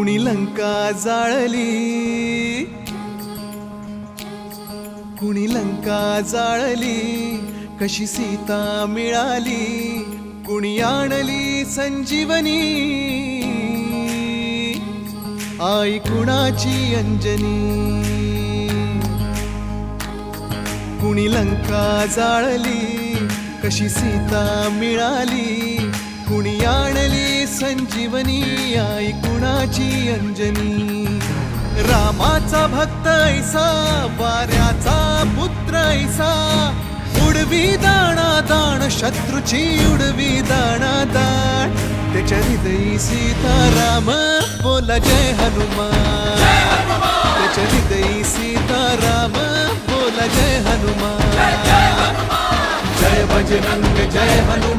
कुणी लंका जाळली, कुणी लंका जाळली, कशी सीता मिळाली, कुणी आणली संजीवनी, आई कुणाची अंजनी. कुणी लंका जाळली, कशी सीता मिळाली, कुणी आणली संजीवनी, आई कुणाची अंजनी. रामाचा भक्त ऐसा, वाऱ्याचा पुत्र ऐसा, उडवी दाणा दाण, शत्रूची उडवी दाणा दाण. त्याच्या हृदयी सीताराम, बोला जय हनुमान. त्याच्या हृदयी सीताराम, बोला जय हनुमान. जय बजरंग जय हनुमान.